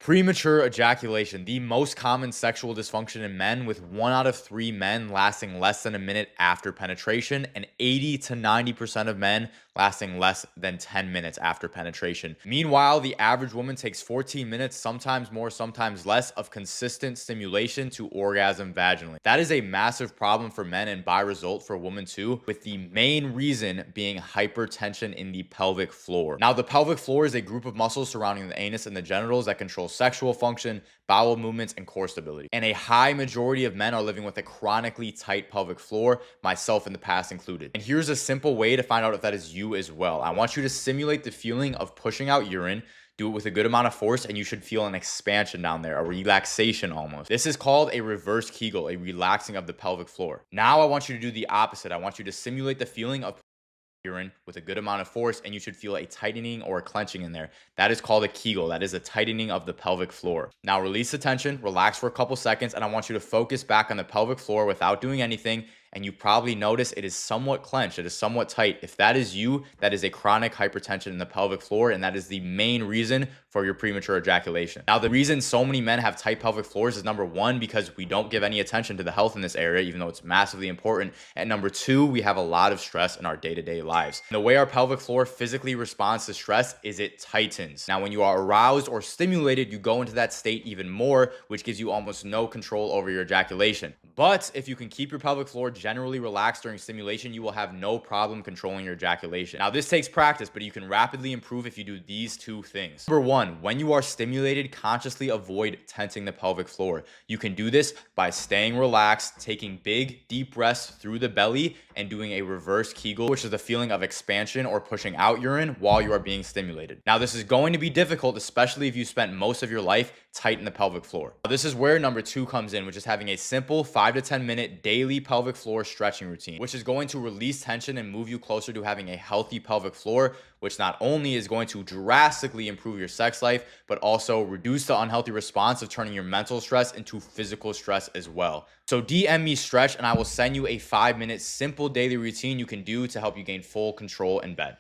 Premature ejaculation, the most common sexual dysfunction in men, with 1 out of 3 men lasting less than a minute after penetration, and 80 to 90% of men lasting less than 10 minutes after penetration. Meanwhile, the average woman takes 14 minutes, sometimes more, sometimes less, of consistent stimulation to orgasm vaginally. That is a massive problem for men and by result for women too, with the main reason being hypertension in the pelvic floor. Now, the pelvic floor is a group of muscles surrounding the anus and the genitals that control sexual function, bowel movements, and core stability. And a high majority of men are living with a chronically tight pelvic floor, myself in the past included. And here's a simple way to find out if that is you as well. I want you to simulate the feeling of pushing out urine. Do it with a good amount of force, and you should feel an expansion down there, a relaxation almost. This is called a reverse Kegel, a relaxing of the pelvic floor. Now I want you to do the opposite. I want you to simulate the feeling of urine with a good amount of force, and you should feel a tightening or a clenching in there. That is called a Kegel. That is a tightening of the pelvic floor. Now release the tension, relax for a couple seconds, and I want you to focus back on the pelvic floor without doing anything. And you probably notice it is somewhat clenched. It is somewhat tight. If that is you, that is a chronic hypertension in the pelvic floor, and that is the main reason for your premature ejaculation. Now, the reason so many men have tight pelvic floors is number one, because we don't give any attention to the health in this area, even though it's massively important. And number two, we have a lot of stress in our day-to-day lives. And the way our pelvic floor physically responds to stress is it tightens. Now, when you are aroused or stimulated, you go into that state even more, which gives you almost no control over your ejaculation. But if you can keep your pelvic floor generally relaxed during stimulation, you will have no problem controlling your ejaculation. Now, this takes practice, but you can rapidly improve if you do these two things. Number one, when you are stimulated, consciously avoid tensing the pelvic floor. You can do this by staying relaxed, taking big, deep breaths through the belly, and doing a reverse Kegel, which is the feeling of expansion or pushing out urine while you are being stimulated. Now, this is going to be difficult, especially if you spent most of your life tight in the pelvic floor. Now, this is where number two comes in, which is having a simple 5 to 10 minute daily pelvic floor stretching routine, which is going to release tension and move you closer to having a healthy pelvic floor, which not only is going to drastically improve your sex life, but also reduce the unhealthy response of turning your mental stress into physical stress as well. So DM me Stretch, and I will send you a 5-minute simple daily routine you can do to help you gain full control in bed.